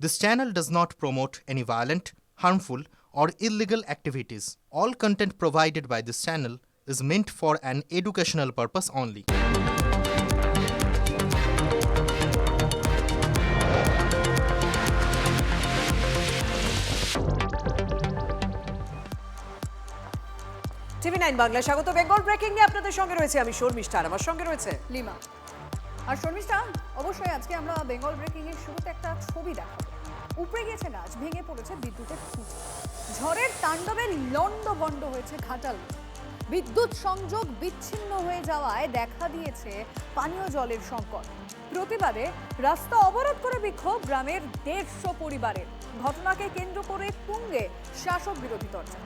This channel does not promote any violent, harmful, or illegal activities. All content provided by this channel is meant for an educational purpose only. TV9 Bangla স্বাগত। Bengal breaking নিয়ে আপনাদের সঙ্গে রয়েছে আমি শর্মিষ্ঠা, আর আমার সঙ্গে রয়েছে লিমা। আর শর্মিষ্ঠা, অবশ্যই আজকে আমরা বেঙ্গল ব্রেকিং এর শুরুতে একটা ছবি দেখাবো। উপরে গিয়েছে গাছ, ভেঙে পড়েছে বিদ্যুতের খুঁটি, ঝড়ের তাণ্ডবে লন্ডভন্ড হয়েছে ঘাটাল, বিদ্যুৎ সংযোগ বিচ্ছিন্ন হয়ে যাওয়ায় দেখা দিয়েছে পানীয় জলের সংকট। প্রতিবাদে রাস্তা অবরোধ করে বিক্ষোভ গ্রামের 150 পরিবারের। ঘটনাকে কেন্দ্র করে তুঙ্গে শাসক বিরোধী তরজা।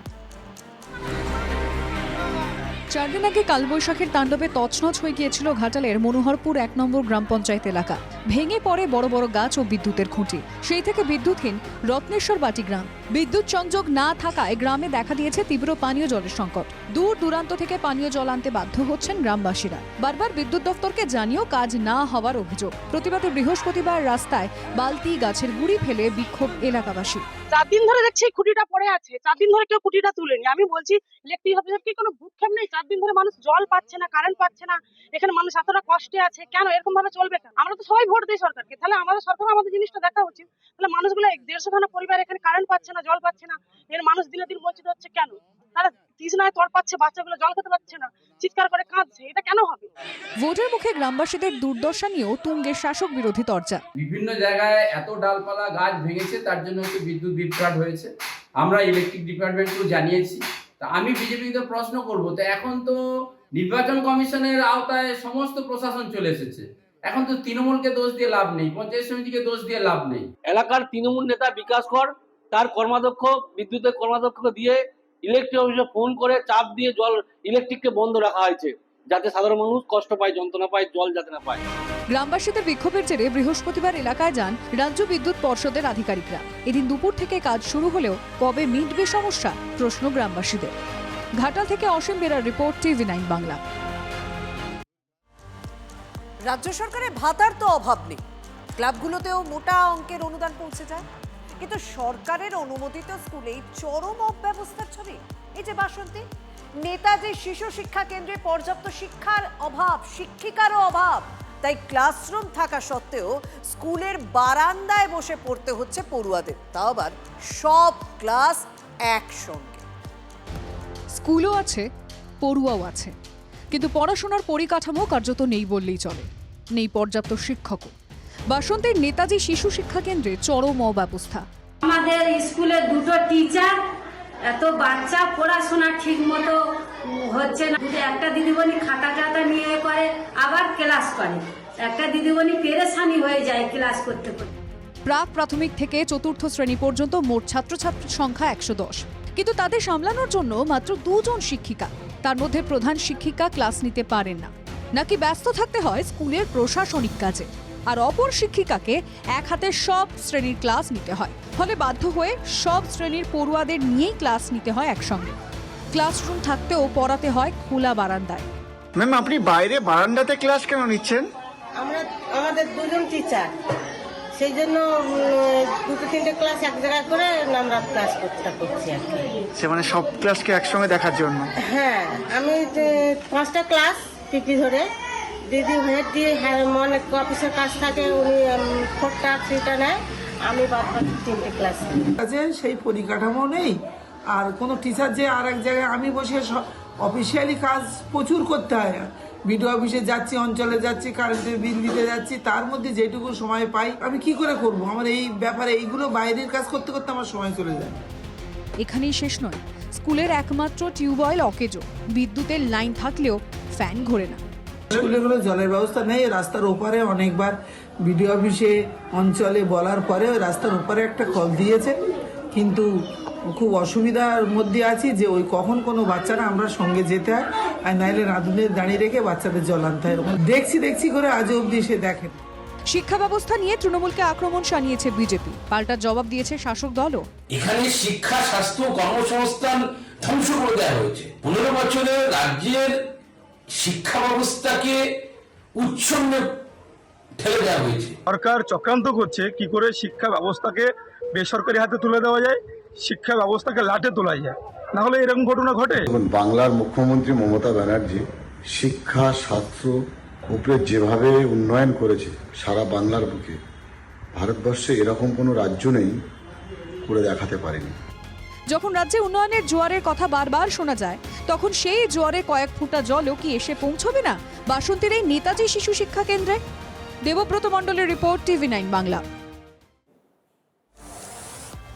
4 দিন আগে কালবৈশাখীর তাণ্ডবে তছনছ হয়ে গিয়েছিল ঘাটালের মনোহরপুর 1 নম্বর গ্রাম পঞ্চায়েত এলাকা। ভেঙে পড়ে বড় বড় গাছ ও বিদ্যুতের খুঁটি। সেই থেকে বিদ্যুৎহীন রত্নেশ্বর বাটি গ্রাম। বিদ্যুৎ সংযোগ না থাকায় গ্রামে দেখা দিয়েছে তীব্র পানীয় জলের সংকট। দূর দূরান্ত থেকে পানীয় জল আনতে বাধ্য হচ্ছেন গ্রামবাসীরা। বারবার বিদ্যুৎ দপ্তরকে জানিয়েও কাজ না হওয়ার অভিযোগ। প্রতিবাদে বৃহস্পতিবার রাস্তায় বালতি, গাছের গুঁড়ি ফেলে বিক্ষোভ এলাকাবাসী। 4 দিন ধরে দেখছি খুঁটিটা পড়ে আছে, 4 দিন ধরে কেউ খুঁটিটা তুলেনি। আমি বলছি ইলেকট্রিক অফিসার কি কোনো ভূক্ষেপ নেই? 4 দিন ধরে মানুষ জল পাচ্ছে না, কারেন্ট পাচ্ছে না, এখানে মানুষ এতটা কষ্টে আছে, কেন এরকম ভাবে চলবে? আমরা তো সবাই ভোট দিই সরকারকে, তাহলে আমাদের সরকার আমাদের জিনিসটা দেখা উচিত। তাহলে মানুষগুলো 150 খানা পরিবার এখানে কারেন্ট পাচ্ছে না, জল পাচ্ছে না, এর মানুষ দিনে দিন বঞ্চিত হচ্ছে কেন? তারা তৃষ্ণায় তড়পাচ্ছে, বাচ্চাগুলো জল খেতে পাচ্ছে না, চিৎকার করে কাঁদছে, এটা কেন হবে? ভোটের মুখে গ্রামবাসীদের দুর্দশা নিয়েও তুঙ্গে শাসক বিরোধী তরজা। বিভিন্ন জায়গায় এত ডালপালা গাছ ভেঙেছে, তার জন্য হয়তো বিদ্যুৎ বিভ্রাট হয়েছে। আমরা ইলেকট্রিক ডিপার্টমেন্টকে জানিয়েছি। তা আমি বিজেপিকে প্রশ্ন করব, তো এখন তো নির্বাচন কমিশনের আওতায় সমস্ত প্রশাসন চলে এসেছে, এখন তো তৃণমূলকে দোষ দিয়ে লাভ নেই, পঞ্চায়েত সমিতিকে দোষ দিয়ে লাভ নেই। এলাকার তৃণমূল নেতা বিকাশ কর তার কর্মাধ্যক্ষ, বিদ্যুতের কর্মাধ্যক্ষকে দিয়ে ইলেকট্রিক অফিসে ফোন করে চাপ দিয়ে জল ইলেকট্রিককে বন্ধ রাখা হয়েছে, যাতে সাধারণ মানুষ কষ্ট পায়, যন্ত্রণা পায়, জল যাতে না পায়। গ্রামবাসীদের বিক্ষোভের জেরে বৃহস্পতিবার এলাকায় যান রাজ্য বিদ্যুৎ পর্ষদের আধিকারিকরা। এদিন দুপুর থেকে কাজ শুরু হলেও কবে মিটবে সমস্যা, প্রশ্ন গ্রামবাসীদের। ঘাটাল থেকে অসীম বেরার রিপোর্ট, TV9 বাংলা। রাজ্য সরকারের ভাতার তো অভাব নেই, ক্লাবগুলোতেও মোটা অঙ্কের অনুদান পৌঁছে যায়, কিন্তু সরকারের অনুমোদিত স্কুলেই চরম অব্যবস্থার ছবি। এই যে বাসন্তী, নেতাজি শিশু শিক্ষা কেন্দ্রে পর্যাপ্ত শিক্ষার অভাব, শিক্ষিকারও অভাব, তাই ক্লাসরুম থাকা সত্ত্বেও স্কুলের বারান্দায় বসে পড়তে হচ্ছে পড়ুয়াদের, তাও আবার সব ক্লাস একসঙ্গে। স্কুলও আছে, পড়ুয়াও আছে, কিন্তু পড়াশোনার পরিকাঠামো কার্যত নেই বললেই চলে। নেই পর্যাপ্ত শিক্ষকও। বাসন্তীর নেতাজি শিশু শিক্ষা কেন্দ্রে চরম অব্যবস্থা। আমাদের স্কুলে 2টো টিচার, এত বাচ্চা, পড়াশোনা ঠিক মতো হচ্ছে না। একটা দিদিমণি খাতা নিয়ে করে, আবার ক্লাস করে, একটা দিদিমণি পেরেশানি হয়ে যায় ক্লাস করতে করতে। প্রাক প্রাথমিক থেকে 4র্থ শ্রেণী পর্যন্ত মোট ছাত্রছাত্রীর সংখ্যা 110, কিন্তু তাদের সামলানোর জন্য মাত্র 2 জন শিক্ষিকা। তার মধ্যে প্রধান শিক্ষিকা ক্লাস নিতে পারেন না, নাকি ব্যস্ত থাকতে হয় স্কুলের প্রশাসনিক কাজে, আর অপর শিক্ষিকাকে এক হাতে সব শ্রেণীর ক্লাস নিতে হয়। ফলে বাধ্য হয়ে সব শ্রেণীর পড়ুয়াদের নিয়েই ক্লাস নিতে হয় একসঙ্গে। ক্লাসরুম থাকতেও পড়াতে হয় খোলা বারান্দায়। ম্যাম, আপনি বাইরে বারান্দাতে ক্লাস কেন নিচ্ছেন? আমাদের 2 জন টিচার, সেই জন্য 2-3টে ক্লাস এক জায়গায় করে আমরা ক্লাস করছি আর কি। সে মানে সব ক্লাসকে একসঙ্গে দেখার জন্য? হ্যাঁ, আমি 5টা ক্লাস টিকি ধরে দিদি হেড দিয়ে অনেক অফিসের কাজ থাকে, উনি 4টা 3টা নেয়, আমি বাদ 3টে ক্লাস আছে। সেই পরিকাঠামো নেই, আর কোনো টিচার যে আর এক জায়গায়, আমি বসে অফিসিয়ালি কাজ প্রচুর করতে হয়। বিডিও অফিসে যাচ্ছি, অঞ্চলে যাচ্ছি, কারেন্টের বিল দিতে যাচ্ছি, তার মধ্যে যেটুকু সময় পাই আমি কি করে করব? আমার এই ব্যাপারে এইগুলো বাইরের কাজ করতে করতে আমার সময় চলে যায়। এখানেই শেষ নয়, স্কুলের একমাত্র টিউবওয়েল অকেজো, বিদ্যুতের লাইন থাকলেও ফ্যান ঘোরে না। স্কুলগুলো জলের ব্যবস্থা নেই। রাস্তার ওপারে অনেকবার বিডিও অফিসে, অঞ্চলে বলার পরে রাস্তার ওপারে একটা কল দিয়েছে, কিন্তু খুব অসুবিধার মধ্যে আছি যে ওই কখন কোনো বাচ্চারা আমরা সঙ্গে যেতে হয়, আর নাইলে রাঁধুনের দাঁড়িয়ে রেখে বাচ্চাদের জল আনতে হয়। দেখছি করে আজ অবধি সে দেখেন। শিক্ষা ব্যবস্থা নিয়ে তৃণমূলকে আক্রমণ শানিয়েছে বিজেপি, পাল্টা জবাব দিয়েছে শাসক দলও। এখানে শিক্ষা, স্বাস্থ্য, কর্মসংস্থান ধ্বংস করে দেওয়া হয়েছে। 15 বছরে রাজ্যের শিক্ষা ব্যবস্থাকে উচ্ছন্নে ঠেলে দেওয়া হয়েছে। সরকার চক্রান্ত করছে কি করে শিক্ষা ব্যবস্থাকে বেসরকারি হাতে তুলে দেওয়া যায়, শিক্ষা ব্যবস্থাকে লাটে তোলা যায়, না হলে এরকম ঘটনা ঘটে। বাংলার মুখ্যমন্ত্রী মমতা ব্যানার্জি শিক্ষা শাস্ত্র উপরে যেভাবে উন্নয়ন করেছে সারা বাংলার বুকে, ভারতবর্ষে এরকম কোনো রাজ্য নেই করে দেখাতে পারেনি। যখন রাজ্যে উন্নয়নের জোয়ারের কথা বারবার শোনা যায়, তখন সেই জোয়ারে কয়েক ফুটা জলও কি এসে পৌঁছবে না বাসন্তীর এই নেতাজি শিশু শিক্ষা কেন্দ্রে? দেবব্রত মণ্ডলের রিপোর্ট, TV9 বাংলা।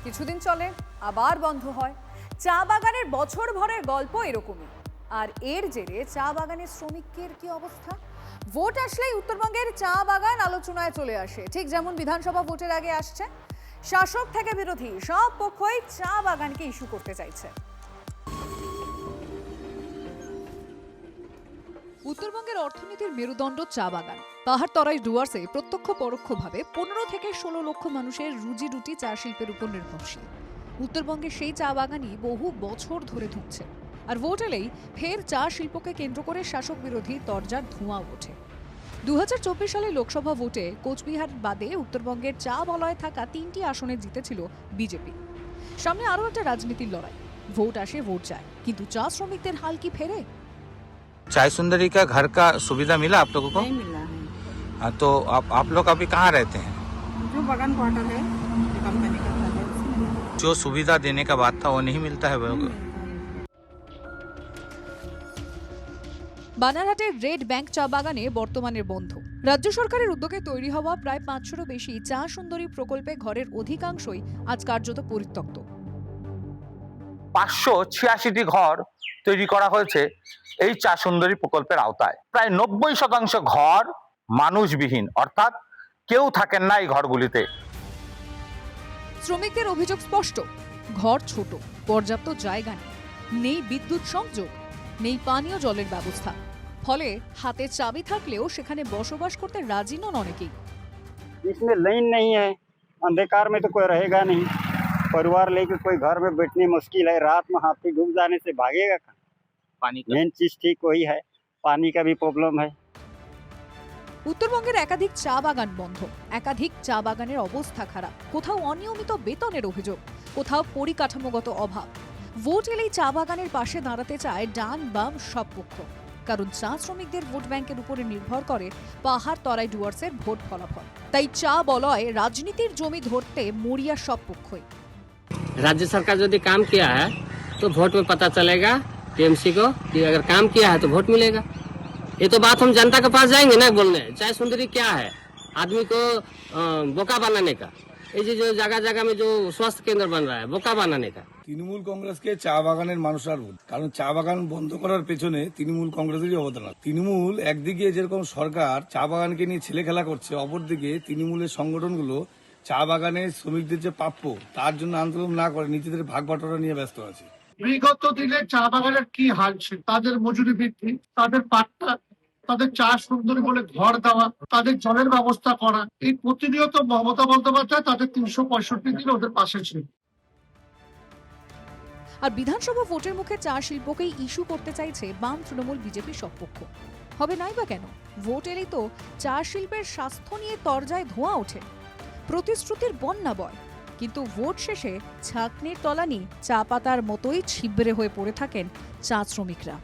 কিছুদিন চলে আবার বন্ধ হয়। চা বাগানের বছর ভরের গল্প এরকমই। আর এর জেরে চা বাগানের শ্রমিকের কি অবস্থা? ভোট আসলেই উত্তরবঙ্গের চা বাগান আলোচনায় চলে আসে, ঠিক যেমন বিধানসভা ভোটের আগে আসছে। শাসক থেকে বিরোধী সব পক্ষই চা বাগানকে ইস্যু করতে চাইছে। উত্তরবঙ্গের অর্থনীতির মেরুদণ্ড চা বাগান। পাহাড়তরাই ডুয়ার্সে প্রত্যক্ষ পরোক্ষভাবে 15 থেকে 16 লক্ষ মানুষের রুজি রুটি চা শিল্পের উপর নির্ভরশীল। উত্তরবঙ্গে সেই চা বাগানই বহু বছর ধরে ধুঁকছে। আর ভোট এলেই ফের চা শিল্পকে কেন্দ্র করে শাসক বিরোধী তরজার ধোঁয়া ওঠে। 2024 সালে লোকসভা ভোটে কোচবিহার বাদে উত্তরবঙ্গের চা বলয়ে থাকা 3টি আসনে জিতেছিল বিজেপি। সামনে আরও একটা রাজনীতির লড়াই। ভোট আসে, ভোট যায়, কিন্তু চা শ্রমিকদের হাল কি ফেরে? चाय सुंदरी का घर का सुविधा मिला आप लोगों को? नहीं मिला है। हाँ, तो आप लोग अभी कहाँ रहते हैं? जो बागान क्वार्टर है जो कंपनी का था उसमें जो सुविधा देने का बात था वो नहीं मिलता है। বানারহাটের রেড ব্যাংক চা বাগানে বর্তমানে বন্ধ। রাজ্য সরকারের উদ্যোগে তৈরি হওয়া প্রায় 500-ও বেশি চা সুন্দরী প্রকল্পে ঘরের অধিকাংশই আজ কার্যত পরিত্যক্ত। 586টি ঘর তৈরি করা হয়েছে এই চা সুন্দরী প্রকল্পের আওতায়। প্রায় 90% ঘর মানুষবিহীন, অর্থাৎ কেউ থাকেন না এই ঘরগুলিতে। শ্রমিকদের অভিযোগ স্পষ্ট, ঘর ছোট, পর্যাপ্ত জায়গা নেই, নেই বিদ্যুৎ সংযোগ, নেই পানীয় জলের ব্যবস্থা। ফলে হাতে চাবি থাকলেও সেখানে বসবাস করতে রাজি নন অনেকেই। इसमें लाइन नहीं है, अंधकार में तो कोई रहेगा नहीं, परिवार लेके कोई घर में बैठनी मुश्किल है, रात में हाथी घुस जाने से भागेगा कहाँ? पानी मेन चीज ठीक वही है, पानी का भी प्रॉब्लम है। উত্তরবঙ্গের একাধিক চা বাগান বন্ধ, একাধিক চা বাগানের অবস্থা খারাপ, কোথাও অনিয়মিত বেতনের অভিযোগ, কোথাও পরিকাঠামোগত অভাব। ভোট এলেই চা বাগানের পাশে দাঁড়াতে চায় ডান বাম সব পক্ষ, কারণ চা শ্রমিকদের ভোট ব্যাংকের উপরে নির্ভর করে পাহাড়তরাই ডুয়ার্সের ভোট ফলাফল। তাই চা বলয়ে রাজনীতির জমি ধরতে মরিয়া সব পক্ষই। राज्य सरकार यदि काम किया है तो वोट में पता चलेगा टीएमसी को कि अगर काम किया है तो वोट मिलेगा। ये तो बात हम जनता के पास जाएंगे ना बोलने। चाय सुंदरी क्या है? आदमी को बोका बनाने का। ये जो जगह जगह में जो स्वास्थ्य केंद्र बन रहा है बोका बनाने का। তৃণমূল কংগ্রেসকে চা বাগানের মানুষরা ভোট, কারণ চা বাগান বন্ধ করার পেছনে তৃণমূল কংগ্রেসেরই অবদান আছে। তৃণমূল একদিকে যেরকম সরকার চা বাগানকে নিয়ে ছেলে খেলা করছে, অপরদিকে তৃণমূলের সংগঠনগুলো চা বাগানের শ্রমিকদের যে প্রাপ্য তার জন্য আন্দোলন না করে নিজেদের ভাগ বাটোয়ারা নিয়ে ব্যস্ত আছে। বিগত দিনে চা বাগানের কি হাল ছিল, তাদের মজুরি বৃদ্ধি, তাদের পাট্টা, তাদের চা সুন্দরী বলে ঘর দেওয়া, তাদের জলের ব্যবস্থা করা, এই প্রতিনিয়ত মমতা বন্দ্যোপাধ্যায় তাদের 365 দিন ওদের পাশে ছিল। আর বিধানসভা ভোটের মুখে চা শিল্পকেই ইস্যু করতে চাইছে বাম তৃণমূল বিজেপি সব পক্ষ। হবে নাই বা কেন? ভোট এলেই তো চা শিল্পের স্বাস্থ্য নিয়ে তরজায় ধোঁয়া ওঠে, প্রতিশ্রুতির বন্যা বয়, কিন্তু ভোট শেষে ছাকনির তলানি চা পাতার মতোই ছিবড়ে হয়ে পড়ে থাকেন চা শ্রমিকরা।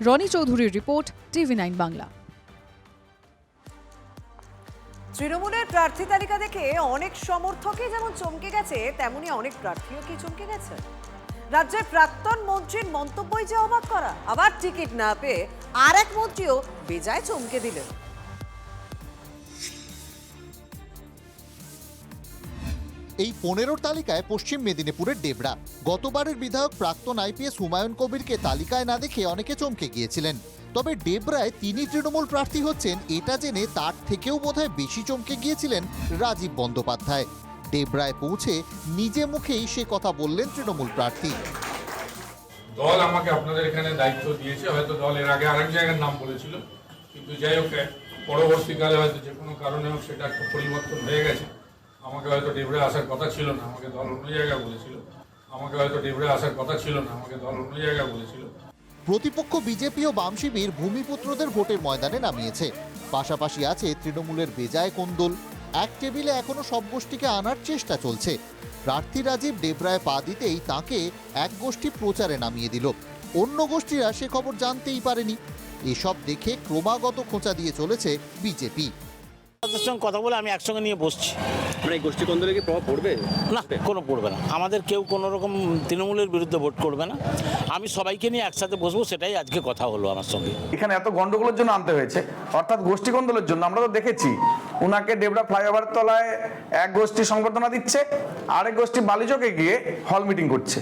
রনি চৌধুরীর রিপোর্ট, TV9 বাংলা। তৃণমূলের প্রার্থী তালিকা দেখে অনেক সমর্থকই যেমন চমকে গেছে, তেমনি অনেক প্রার্থীও কি চমকে গেছে? রাজ্যের প্রাক্তন মন্ত্রীর মন্তব্যই যে অবাক করা, আবার টিকিট না পেয়ে আর এক মন্ত্রীও বেজায় চমকে দিলেন। এই 15 তালিকায় পশ্চিম মেদিনীপুরের ডেবরা। গতবারের বিধায়ক প্রাক্তন IPS হুমায়ুন কবিরকে তালিকায় না দেখে অনেকে চমকে গিয়েছিলেন। তবে ডেবরায় তিনি তৃণমূল প্রার্থী হচ্ছেন এটা জেনে তার থেকেও বোধহয় বেশি চমকে গিয়েছিলেন রাজীব বন্দ্যোপাধ্যায়। ডেবরায় পৌঁছে নিজে মুখেই সে কথা বললেন তৃণমূল প্রার্থী। দল আমাকে আপনাদের এখানে দায়িত্ব দিয়েছে, হয়তো দল এর আগে আরেক জায়গার নাম বলেছিল, কিন্তু যাই হোক পরবর্তীকালে হয়তো যে কোনো কারণে হোক সেটা একটা পরিবর্তন হয়ে গেছে। আমাকে হয়তো ডেবরায় আসার কথা ছিল না, আমাকে দল অন্য জায়গায় বলেছিল। প্রতিপক্ষ বিজেপি ও বাম শিবির ভূমিপুত্রদের ভোটের ময়দানে নামিয়েছে। পাশাপাশি আছে তৃণমূলের বেজায় কোন্দল। এক টেবিলে এখনো সব গোষ্ঠীকে আনার চেষ্টা চলছে। প্রার্থী রাজীব ডেবরায় পা দিতেই তাকে এক গোষ্ঠী প্রচারে নামিয়ে দিল, অন্য গোষ্ঠীরা সে খবর জানতেই পারেনি। এসব দেখে ক্রমাগত খোঁচা দিয়ে চলেছে বিজেপি। তাদের সঙ্গে কথা বলে আমি একসঙ্গে নিয়ে বসছি। মানে এই গোষ্ঠী কোন্দলে কি প্রভাব পড়বে? না, কোনো পড়বে না। আমাদের কেউ কোনো রকম তৃণমূলের বিরুদ্ধে ভোট করবে না। আমি সবাইকে নিয়ে একসাথে বসবো, সেটাই আজকে কথা হলো আমার সঙ্গে। এখানে এত গন্ডগোলের জন্য আনতে হয়েছে, অর্থাৎ গোষ্ঠী কোন্দলের জন্য। আমরা তো দেখেছি উনাকে ডেবরা ফ্লাইওভার তলায় এক গোষ্ঠী সংবর্ধনা দিচ্ছে, আরেক গোষ্ঠী বালিচকে গিয়ে হল মিটিং করছে।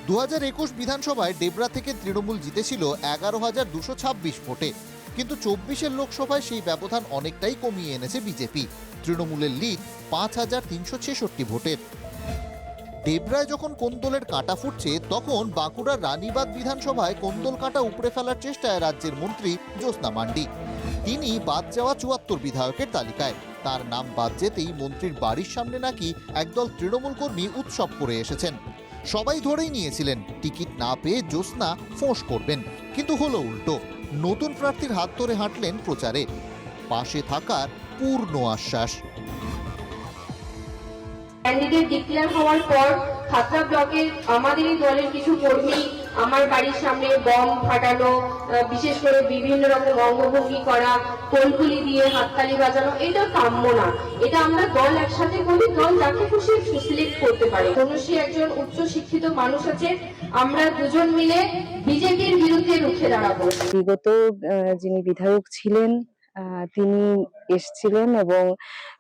2021 বিধানসভায় ডেবরা থেকে তৃণমূল জিতেছিল 11,226 ভোটে, কিন্তু 24-এর লোকসভায় সেই ব্যবধান অনেকটাই কমিয়ে এনেছে বিজেপি। তৃণমূলের লিড 5,366 ভোটের। ডেবরায় যখন কোন্দলের কাঁটা ফুটছে, তখন বাঁকুড়ার রানীবাঁধ বিধানসভায় কোন্দল কাঁটা উপড়ে ফেলার চেষ্টায় রাজ্যের মন্ত্রী জ্যোৎস্না মান্ডি। তিনি বাদ যাওয়া 74 বিধায়কের তালিকায়। তার নাম বাদ যেতেই মন্ত্রীর বাড়ির সামনে নাকি একদল তৃণমূল কর্মী উৎসব করে এসেছেন। সবাই ধরেই নিয়েছিলেন টিকিট না পেয়ে জ্যোৎস্না ফোঁস করবেন, কিন্তু হলো উল্টো। নতুন প্রার্থীর হাত ধরে হাঁটলেন প্রচারে, পাশে থাকার পূর্ণ আশ্বাস। ক্যান্ডিডেট ডিক্লেয়ার হওয়ার পর খাতড়া ব্লকে আমাদেরই দলের কিছু কর্মী আমার বাড়ির সামনে বম ফাটানো, বিশেষ করে বিভিন্ন রকম অঙ্গভঙ্গি করা, কোলকুলি দিয়ে হাততালি বাজানো, এটা কাম্য না। এটা আমরা দল একসাথে করি, দল যাকে খুশি সিলেক্ট করতে পারে। ধনুষী একজন উচ্চ শিক্ষিত মানুষ আছে, আমরা দুজন মিলে বিজেপির বিরুদ্ধে রুখে দাঁড়াবো। বিগত যিনি বিধায়ক ছিলেন তিনি এসেছিলেন এবং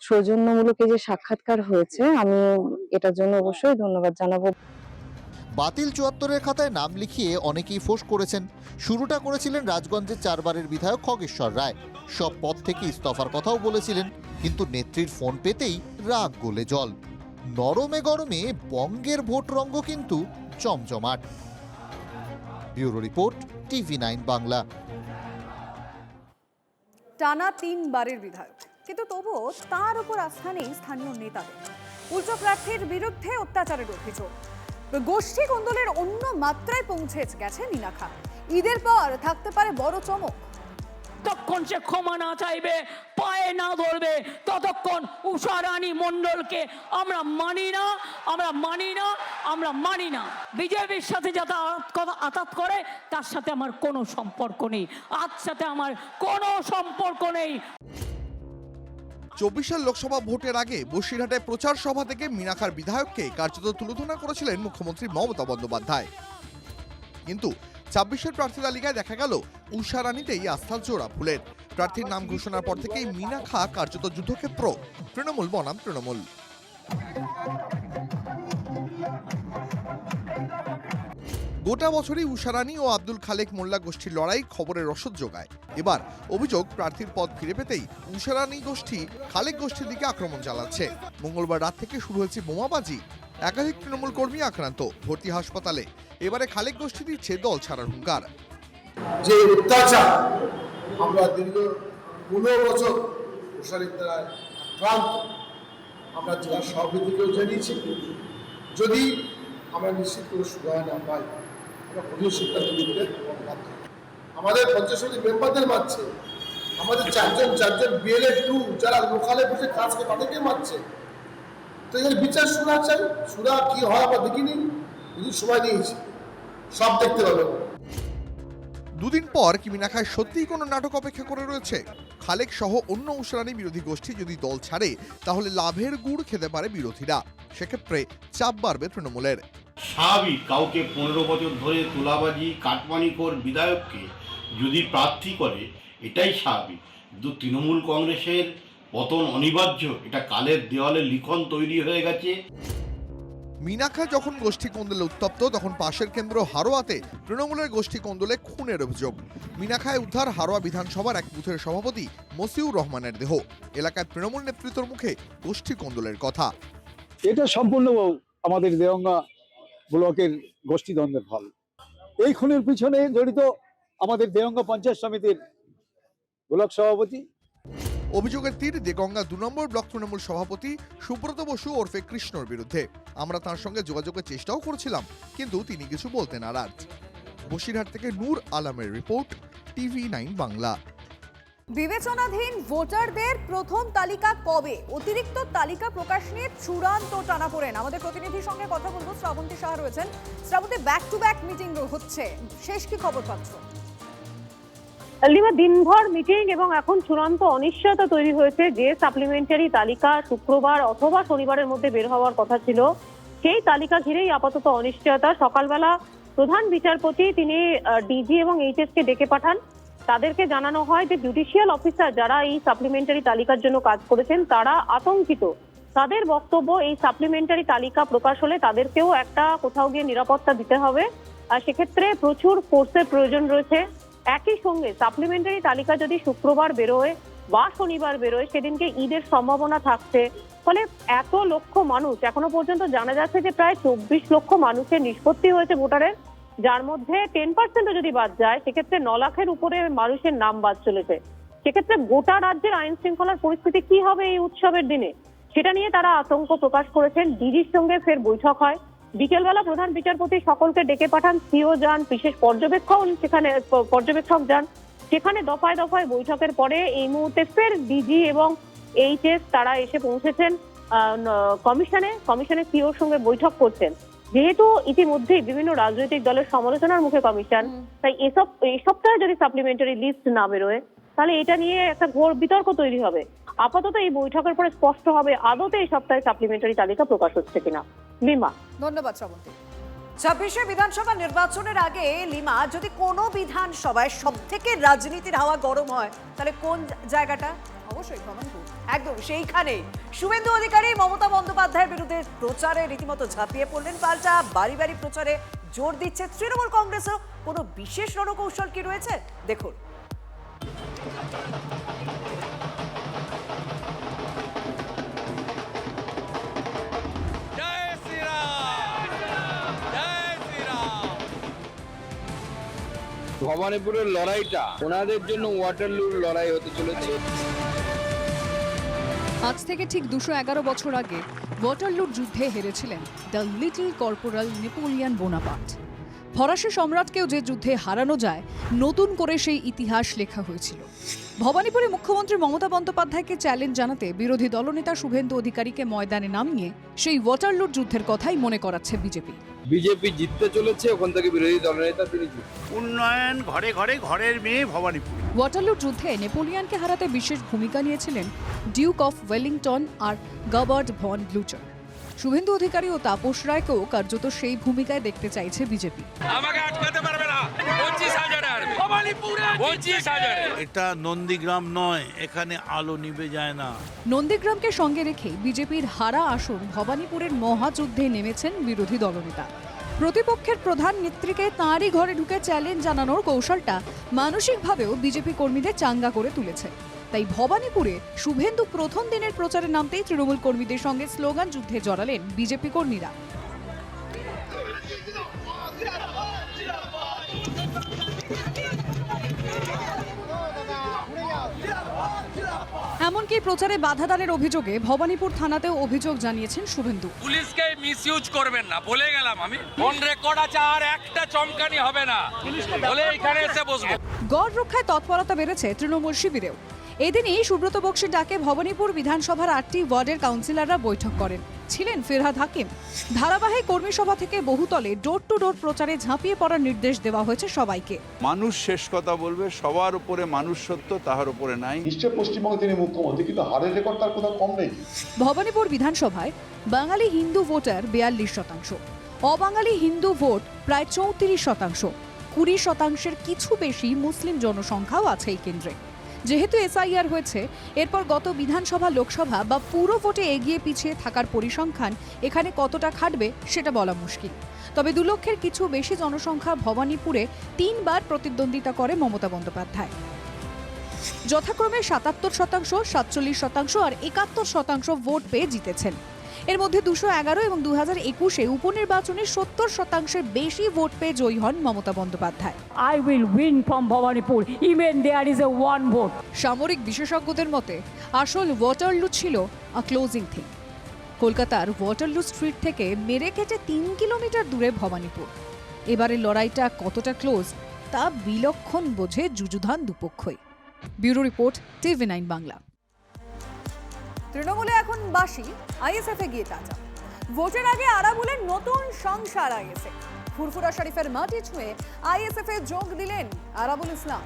সৌজন্যমূলক যে সাক্ষাৎকার হয়েছে, আমি এটার জন্য অবশ্যই ধন্যবাদ জানাবো। বাতিল 74-এর খাতায় নাম লিখিয়ে অনেকেই ফোঁস করেছেন। শুরুটা করেছিলেন রাজগঞ্জের 4 বারের বিধায়ক খগেশ্বর রায়। সব পদ থেকে ইস্তফার কথাও বলেছিলেন, কিন্তু নেত্রীর ফোন পেতেই রাগ গলে জল। নরমে গরমে বঙ্গের ভোট রঙ্গ কিন্তু জমজমাট। Bureau report, TV9 Bangla. টানা 3 বারের বিধায়ক, কিন্তু তবুও তার উপর আস্থা নেই স্থানীয় নেতাদের। উল্টো প্রার্থীর বিরুদ্ধে অত্যাচারের অভিযোগ। গোষ্ঠী কোন্দলের অন্য মাত্রায় পৌঁছে গেছে মীনাখা। ঈদের পর থাকতে পারে বড় চমক। ততক্ষণ সে ক্ষমা না চাইবে, পায়ে না ধরবে, ততক্ষণ উষা রানী মণ্ডলকে আমরা মানি না, আমরা মানি না, আমরা মানি না। বিজেপির সাথে যাতে আঘাত করে তার সাথে আমার কোনো সম্পর্ক নেই, আজ সাথে আমার কোনো সম্পর্ক নেই। 24 লোকসভা ভোটের আগে বসিরহাটে প্রচার সভা থেকে মীনাখার বিধায়ককে কার্যত তুলোধনা করেছিলেন মুখ্যমন্ত্রী মমতা বন্দ্যোপাধ্যায়। কিন্তু 26-এর প্রার্থী তালিকায় দেখা গেল উষা রানীতেই আস্থার জোড়া ফুলের। প্রার্থীর নাম ঘোষণার পর থেকেই মীনাখা কার্যত যুদ্ধক্ষেত্র, তৃণমূল বনাম তৃণমূল। গোটা বছরই উষা রানী ও আব্দুল খালেক মোল্লা গোষ্ঠীর লড়াই খবরের রসদ যোগায়। এবার অভিযোগ, প্রার্থীর পদ ফিরে পেতেই উষা রানী গোষ্ঠী খালেক গোষ্ঠীর দিকে আক্রমণ চালাচ্ছে। মঙ্গলবার রাত থেকে শুরু হয়েছে বোমাবাজি, একাধিক তৃণমূল কর্মী আক্রান্ত, ভর্তি হাসপাতালে। এবারে খালেক গোষ্ঠী দিচ্ছে দল ছাড়ার হুঙ্কার। যে অত্যাচার আমরা দীর্ঘ 15 বছর উষারির দ্বারা আক্রান্ত, আমরা জেলা সভাপতিকেও জানিয়েছি। যদি আমরা নিশ্চিত করে সুরাহা না পাই, আমরা কঠিন সিদ্ধান্ত নিতে বাধ্য। আমাদের পঞ্চায়েত মেম্বারদের মারছে, আমাদের চারজন BLA2 যারা লোকালে বসে কাজ করে তাদেরকে মারছে। তো এর বিচার সুরা চাই, সুরা কি হয় আমরা দেখিনি, কিন্তু সময় নিয়েছি, সব দেখতে পাবেন। দুদিন পর কি মীনাখায় সত্যিই কোনো নাটক অপেক্ষা করে রয়েছে? খালেক সহ অন্য উষারানী বিরোধী গোষ্ঠী যদি দল ছাড়ে, তাহলে লাভের গুড় খেতে পারে বিরোধীরা। সেক্ষেত্রে চাপ বাড়বে তৃণমূলের। স্বাভাবিক, কাউকে 15 বছর ধরে তোলাবাজি কাটমানিকর বিধায়ককে যদি প্রার্থী করে, এটাই স্বাভাবিক। কিন্তু তৃণমূল কংগ্রেসের পতন অনিবার্য, এটা কালের দেওয়ালে লিখন তৈরি হয়ে গেছে। মীনাখা যখন গোষ্ঠী কোন্দলে উত্তপ্ত, তখন পাশের কেন্দ্র হারোয়াতে তৃণমূলের গোষ্ঠী কোন্দলে খুনের অভিযোগ। মীনাখায় উদ্ধার হারোয়া বিধানসভার এক বুথের সভাপতি মসিউর রহমানের দেহ। এলাকায় তৃণমূল নেতৃত্বের মুখে গোষ্ঠী কোন্দলের কথা। এটা সম্পূর্ণ আমাদের দেওঙ্গা ব্লকের গোষ্ঠীদ্বন্দ্বের ফল। এই খুনের পিছনে জড়িত আমাদের দেওঙ্গা পঞ্চায়েত সমিতির ব্লক সভাপতি। অভিযোগের তীর দেগঙ্গা 2 নম্বর ব্লক তৃণমূল সভাপতি সুব্রত বসু ওরফে কৃষ্ণর বিরুদ্ধে। আমরা তার সঙ্গে যোগাযোগের চেষ্টাও করেছিলাম, কিন্তু তিনি কিছু বলতে নারাজ। বসিরহাট থেকে নূর আলমের রিপোর্ট, TV9 বাংলা। বিবেচনাধীন ভোটারদের প্রথম তালিকা কবে? অতিরিক্ত তালিকা প্রকাশ নিয়ে চূড়ান্ত টানাপোড়েন। আমাদের প্রতিনিধির সঙ্গে কথা বলবো, শ্রাবন্তী সাহা রয়েছেন। Srabanti, back to back meeting হচ্ছে, শেষ কি খবর পাচ্ছ? লিমা, দিনভর মিটিং এবং এখন চূড়ান্ত অনিশ্চয়তা তৈরি হয়েছে। যে সাপ্লিমেন্টারি তালিকা শুক্রবার অথবা শনিবারের মধ্যে বের হওয়ার কথা ছিল, সেই তালিকা ঘিরেই আপাতত অনিশ্চয়তা। সকালবেলা প্রধান বিচারপতি তিনি ডিজি এবং এইচএস কে ডেকে পাঠান। তাদেরকে জানানো হয় যে জুডিশিয়াল অফিসার যারা এই সাপ্লিমেন্টারি তালিকার জন্য কাজ করেছেন তারা আতঙ্কিত। তাদের বক্তব্য, এই সাপ্লিমেন্টারি তালিকা প্রকাশ হলে তাদেরকেও একটা কোথাও গিয়ে নিরাপত্তা দিতে হবে, আর সেক্ষেত্রে প্রচুর ফোর্সের প্রয়োজন রয়েছে। একই সঙ্গে সাপ্লিমেন্টারি তালিকা যদি শুক্রবার বেরোয় বা শনিবার বেরোয়, সেদিনকে ঈদের সম্ভাবনা থাকছে। ফলে এত লক্ষ মানুষ, এখনো পর্যন্ত জানা যাচ্ছে যে প্রায় 24 লক্ষ মানুষের নিষ্পত্তি হয়েছে ভোটারের, যার মধ্যে 10% যদি বাদ যায় সেক্ষেত্রে 9 লাখের উপরে মানুষের নাম বাদ চলেছে। সেক্ষেত্রে গোটা রাজ্যের আইন শৃঙ্খলার পরিস্থিতি কি হবে এই উৎসবের দিনে, সেটা নিয়ে তারা আতঙ্ক প্রকাশ করেছেন। ডিজির সঙ্গে ফের বৈঠক হয়। বিকেলবেলা প্রধান বিচারপতি সকলকে ডেকে পাঠান, সিও যান, বিশেষ পর্যবেক্ষক যান। সেখানে দফায় দফায় বৈঠকের পরে এই মুহূর্তে ফের ডিজি এবং এইচএস তারা এসে পৌঁছেছেন কমিশনে সিওর সঙ্গে বৈঠক করছেন। যেহেতু ইতিমধ্যেই বিভিন্ন রাজনৈতিক দলের সমালোচনার মুখে কমিশন, তাই এই সপ্তাহে যদি সাপ্লিমেন্টারি লিস্ট না বেরোয় তাহলে এটা নিয়ে একটা ঘোর বিতর্ক তৈরি হবে। আপাতত এই বৈঠকের পরে স্পষ্ট হবে আদতে এই সপ্তাহে সাপ্লিমেন্টারি তালিকা প্রকাশ হচ্ছে কিনা। লিমা, ধন্যবাদ শ্রাবন্তী। 26শে বিধানসভা নির্বাচনের আগে লিমা, যদি কোনো বিধানসভায় সব থেকে রাজনীতির হাওয়া গরম হয় তাহলে কোন জায়গাটা? অবশ্যই ভবানীপুর। একদম সেইখানে শুভেন্দু অধিকারী মমতা বন্দ্যোপাধ্যায়ের বিরুদ্ধে প্রচারে রীতিমতো ঝাঁপিয়ে পড়লেন। পাল্টা বাড়ি বাড়ি প্রচারে জোর দিচ্ছে তৃণমূল কংগ্রেসও। কোনো বিশেষ রণকৌশল কি রয়েছে দেখুন। ভবানীপুরের লড়াইটা ওনাদের জন্য ওয়াটারলুর লড়াই হতে চলেছে। আজ থেকে ঠিক 211 বছর আগে ওয়াটারলুর যুদ্ধে হেরেছিলেন the little corporal Napoleon Bonaparte. ফরাসি সম্রাটকেও যে যুদ্ধে হারানো যায়, নতুন করে সেই ইতিহাস লেখা হয়েছিল। ভবানীপুরে মুখ্যমন্ত্রী মমতা বন্দ্যোপাধ্যায়কে চ্যালেঞ্জ জানাতে বিরোধী দলনেতা শুভেন্দু অধিকারীকে ময়দানে নামিয়ে সেই ওয়াটারলুর যুদ্ধের কথাই মনে করাচ্ছে বিজেপি। বিজেপি জিততে চলেছে, ওখান থেকে বিরোধী দলনেতা তিনি উন্নয়ন ঘরে ঘরে ঘরের মেয়ে ভবানীপুর। ওয়াটারলুর যুদ্ধে নেপোলিয়ানকে হারাতে বিশেষ ভূমিকা নিয়েছিলেন ডিউক অফ ওয়েলিংটন আর Gebhard von Blucher. Suvendu Adhikari ও তাপস রায়কেও কার্যত সেই ভূমিকায় দেখতে চাইছে বিজেপি। আমাকে আটকাতে পারবে না। 25,000 ভবানীপুরে 25,000। এটা নন্দীগ্রাম নয়, এখানে আলো নিভে যায় না। নন্দীগ্রামকে সঙ্গে রেখে বিজেপির হারা আসন ভবানীপুরের মহাযুদ্ধে নেমেছেন বিরোধী দলনেতা। প্রতিপক্ষের প্রধান নেত্রীকে তাঁরই ঘরে ঢুকে চ্যালেঞ্জ জানানোর কৌশলটা মানসিকভাবেও বিজেপি কর্মীদের চাঙ্গা করে তুলেছে। তাই ভবানীপুরে শুভেন্দু প্রথম দিনের প্রচারে নামতেই তৃণমূল কর্মীদের সঙ্গে স্লোগান যুদ্ধে জড়ালেন বিজেপি কর্মীরা। এমনকি প্রচারে বাধাদানের অভিযোগে ভবানীপুর থানাতেও অভিযোগ জানিয়েছেন শুভেন্দু। পুলিশকে মিসইউজ করবেন না, বলে গেলাম আমি। অন রেকর্ড আছে, আর একটা চমকানি হবে না, বলে এখানে এসে বসবো। গড় রক্ষায় তৎপরতা বেড়েছে তৃণমূল শিবিরেও। এদিনই সুব্রত বক্সির ডাকে ভবানীপুর বিধানসভার 8টি ওয়ার্ডের কাউন্সিলররা বৈঠক করেন। ছিলেন ফিরহাদ হাকিম। ধারাবাহিক কর্মী সভা থেকে বহুতলে ডোর টু ডোর প্রচারে ঝাঁপিয়ে পড়ার নির্দেশ দেওয়া হয়েছে সবাইকে। মানুষ শেষ কথা বলবে, সবার উপরে মানুষ সত্য, তাহার উপরে নাই। নিশ্চয় পশ্চিমবঙ্গে তিনি মুখ্যমন্ত্রী, কিন্তু হারের রেকর্ড তার কোথাও কম নেই। ভবানীপুর বিধানসভায় বাঙালি হিন্দু ভোটার 42%, অবাঙালি হিন্দু ভোট প্রায় 34%, 20%-এর কিছু বেশি মুসলিম জনসংখ্যাও আছে এই কেন্দ্রে। যেহেতু এসআইআর হয়েছে, এরপর গত বিধানসভা লোকসভা বা পুরো ভোটে এগিয়ে পিছিয়ে থাকার পরিসংখ্যান এখানে কতটা খাটবে সেটা বলা মুশকিল। তবে 2 লক্ষের কিছু বেশি জনসংখ্যা ভবানীপুরে 3 বার প্রতিদ্বন্দ্বিতা করে মমতা বন্দ্যোপাধ্যায়। যথাক্রমে 77%, 47% আর 71% ভোট পেয়ে জিতেছেন। এর মধ্যে 211 এবং 2021-এ উপনির্বাচনে 70%-এর বেশি ভোট পেয়ে জয়ী হন Mamata Bandyopadhyay. I will win from Bhawanipur, even there is a one vote. সামরিক বিশেষজ্ঞদের মতে আসল ওয়াটারলু ছিল আ ক্লোজিং থিং। কলকাতার ওয়াটারলু স্ট্রিট থেকে মেরে কেটে 3 কিলোমিটার দূরে ভবানীপুর। এবারের লড়াইটা কতটা ক্লোজ তা বিলক্ষণ বোঝে যুযুধান দুপক্ষই। Bureau report, TV9 Bangla. তৃণমূলে এখন বাসি, আইএসএফে গিয়ে তাজা। ভোটের আগে আরাবুলের নতুন সংসার আইএসএফ। ফুরফুরা শরীফের মাটি ছুঁয়ে আইএসএফে যোগ দিলেন আরাবুল ইসলাম।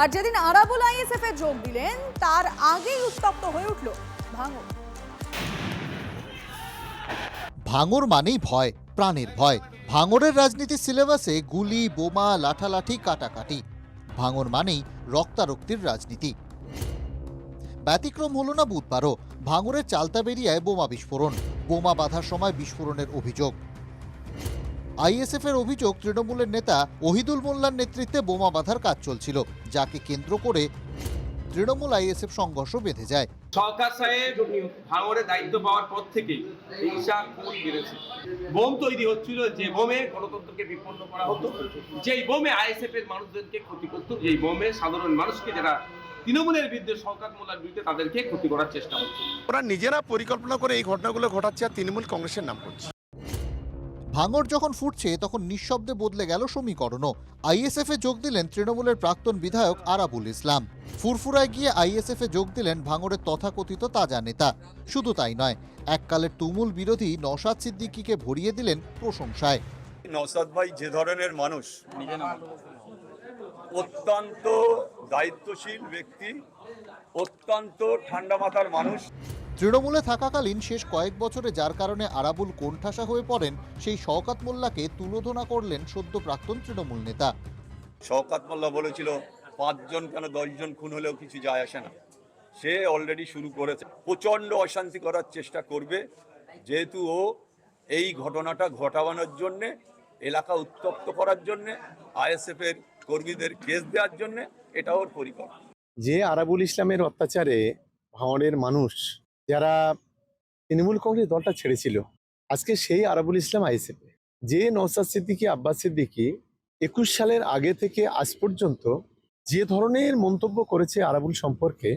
আর যেদিন আরাবুল আইএসএফে যোগ দিলেন তার আগেই উত্তপ্ত হয়ে উঠল ভাঙড়। ভাঙড় মানেই ভয়, প্রাণের ভয়। ভাঙড়ের রাজনীতির সিলেবাসে গুলি, বোমা, লাঠালাঠি, কাটাকাটি। ভাঙড় মানেই রক্তারক্তির রাজনীতি। ব্যতিক্রম হলো না বুধবারও। ভাঙড়ের চালতাবেরিয়ায় বোমা বিস্ফোরণ, বোমা বাঁধার সময় বিস্ফোরণের অভিযোগ। আইএসএফ এর অভিযোগ, তৃণমূলের নেতা ওহিদুল মোল্লার নেতৃত্বে বোমা বাঁধার কাজ চলছিল, যাকে কেন্দ্র করে তৃণমূল আইএসএফ সংঘর্ষ বেঁধে যায়। সরকার সাহেব ভাঙড়ে দায়িত্ব পাওয়ার পর থেকেই হিংসা খুন বেড়েছে। বোম তৈরি হচ্ছিল, যে বোমে গণতন্ত্রকে বিপন্ন করা হতো, যেই বোমে আইএসএফ এর মানুষদেরকে ক্ষতি করতো, যেই বোমে সাধারণ মানুষকে, যারা তৃণমূলের বিরুদ্ধে, শওকত মোল্লার বিরুদ্ধে, তাদেরকে ক্ষতি করার চেষ্টা হচ্ছে। ওরা নিজেরা পরিকল্পনা করে এই ঘটনাগুলো ঘটাচ্ছে আর তৃণমূল কংগ্রেসের নাম করছে। ভাঙড় যখন ফুটছে তখন নিঃশব্দে বদলে গেল সমীকরণও। আইএসএফ এ যোগ দিলেন তৃণমূলের প্রাক্তন বিধায়ক আরাবুল ইসলাম। ফুরফুরায় গিয়ে আইএসএফ এ যোগ দিলেন ভাঙড়ের তথাকথিত তাজা নেতা। শুধু তাই নয়, এককালের তুমুল বিরোধী নওশাদ সিদ্দিকীকে ভরিয়ে দিলেন প্রশংসায়। নওশাদ ভাই যে ধরনের মানুষ, অত্যন্ত দায়িত্বশীল ব্যক্তি, অত্যন্ত ঠান্ডা মাথার মানুষ। তৃণমূলে থাকাকালীন শেষ কয়েক বছরে যার কারণে আরাবুল কোণঠাসা হয়ে পড়েন, সেই শওকত মোল্লাকে তুলোধনা করলেন সদ্য প্রাক্তন তৃণমূল নেতা। শওকত মোল্লা বলেছিল 5 জন কেন 10 জন খুন হলেও কিছু যায় আসে না। সে অলরেডি শুরু করেছে, প্রচণ্ড অশান্তি করার চেষ্টা করবে, যেহেতু ও এই ঘটনাটা ঘটানোর জন্যে, এলাকা উত্তপ্ত করার জন্যে, আইএসএফ এর কর্মীদের কেস দেওয়ার জন্যে এটা ওর পরিকল্পনা। যে আরাবুল ইসলামের অত্যাচারে ভাঙড়ের মানুষ, যারা তৃণমূল কংগ্রেস দলটা ছেড়েছিল, আজকে সেই আরাবুল ইসলাম আইএসএফ। যে নওশাদ সিদ্দিকী, আব্বাস সিদ্দিকী 21 সালের আগে থেকে আজ পর্যন্ত যে ধরনের মন্তব্য করেছে আরাবুল সম্পর্কে,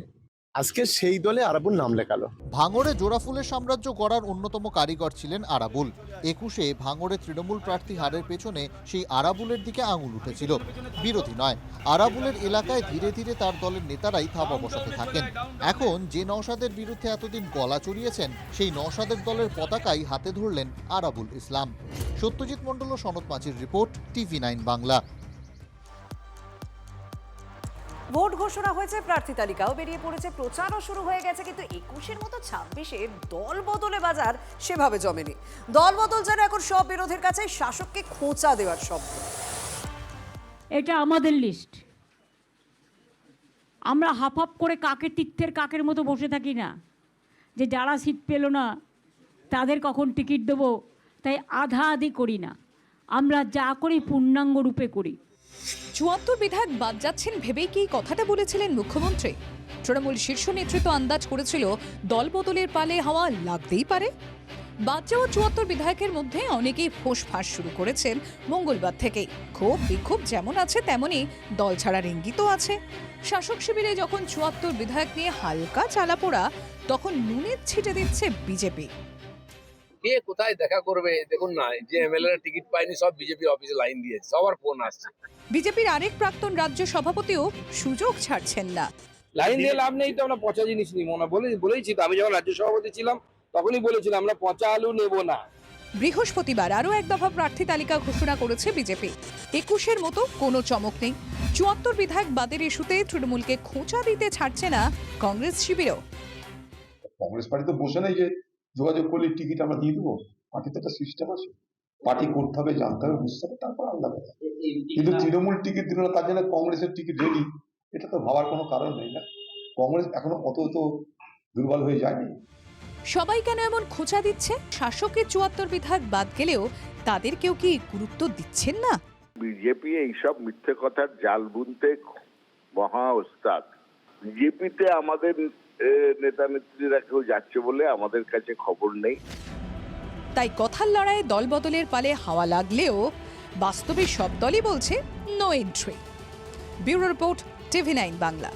আজকে সেই দলে আরাবুল নাম লেখালো। ভাঙড়ে জোড়াফুলের সাম্রাজ্য গড়ার অন্যতম কারিগর ছিলেন আরাবুল। 21-এ ভাঙড়ে তৃণমূল প্রার্থী হারের পেছনে সেই আরাবুলের দিকে আঙুল উঠেছিল। বিরোধী নয়, আরাবুলের এলাকায় ধীরে ধীরে তার দলের নেতারাই থাবা বসাতে থাকেন। এখন যে নওশাদের বিরুদ্ধে এতদিন গলা চড়িয়েছেন, সেই নওশাদের দলের পতাকাই হাতে ধরলেন আরাবুল ইসলাম। সত্যজিৎ মণ্ডল ও সনৎ মাঝির রিপোর্ট, TV9 বাংলা। ভোট ঘোষণা হয়েছে, প্রার্থী তালিকাও বেরিয়ে পড়েছে, প্রচারও শুরু হয়ে গেছে, কিন্তু 21-এর মতো 26-এর দল বদলে বাজার সেভাবে জমেনি। দল বদল যেন এখন সব বিরোধীর কাছে শাসককে খোঁচা দেওয়ার শব্দ। এটা আমাদের লিস্ট। আমরা হাফ হাফ করে কাকের তীর্থের কাকের মতো বসে থাকি না, যে যারা সিট পেল না তাদের কখন টিকিট দেবো, তাই আধা আধি করি না। আমরা যা করি পূর্ণাঙ্গ রূপে করি। 74 বিধায়ক বাদ যাচ্ছেন ভেবেই কি কথাটা বলেছিলেন মুখ্যমন্ত্রী? তৃণমূল শীর্ষ নেতৃত্ব আন্দাজ করেছিল দল বদলের পালে হাওয়া লাগতেই পারে। বাদ যাওয়া 74 বিধায়কের মধ্যে অনেকেই ফোঁস-ফাঁস শুরু করেছেন মঙ্গলবার থেকেই। ক্ষোভ বিক্ষোভ যেমন আছে তেমনই দল ছাড়ার ইঙ্গিতও আছে। শাসক শিবিরে যখন 74 বিধায়ক নিয়ে হালকা চালাপোড়া, তখন নুনের ছিটে দিচ্ছে বিজেপি। কে কোথায় দেখা করবে দেখুন না, যে এমএলএ টিকিট পায়নি সব বিজেপি অফিসে লাইন দিয়েছে, সবার ফোন আসছে। বিজেপির আরেক প্রাক্তন রাজ্য সভাপতিও সুযোগ ছাড়ছেন না। লাইন দিয়ে লাভ নেই তো, আমরা পচা জিনিস নিব না বলেছি তো। আমি যখন রাজ্য সভাপতি ছিলাম তখনই বলেছিলাম আমরা পচা আলু নেব না। বৃহস্পতিবার আরও এক দফা প্রার্থী তালিকা ঘোষণা করেছে বিজেপি। 21-এর মতো কোনো চমক নেই। 74 বিধায়ক বাদের ইস্যুতে তৃণমূলকে খোঁচা দিতে ছাড়ছে না কংগ্রেস শিবিরও। কংগ্রেস পার্টি তো বসে নেই যে যোগাযোগ করলে টিকিট আমরা দিয়ে দেবো। পার্টিতে একটা সিস্টেম আছে, পার্টি করতে হবে, জানতে হবে, বুঝতে হবে, তারপর আলাদা কথা। কিন্তু তৃণমূল টিকিট দিল না, তার জন্য কংগ্রেসের টিকিট রেডি, এটা তো ভাবার কোনো কারণ নেই না। কংগ্রেস এখনো অত দুর্বল হয়ে যায়নি। সবাই কেন এমন খোঁচা দিচ্ছে? শাসকের 74 বিধায়ক বাদ গেলেও তাদের কেউ কি গুরুত্ব দিচ্ছেন না? বিজেপি এইসব মিথ্যে কথার জাল বুনতে মহা ওস্তাদ। বিজেপিতে আমাদের নেতা নেত্রীরা কেউ যাচ্ছে বলে আমাদের কাছে খবর নেই। তাই কথার লড়াইয়ে দল বদলের পালে হাওয়া লাগলেও বাস্তবে সব দলই বলছে no entry. Bureau report, TV9 Bangla.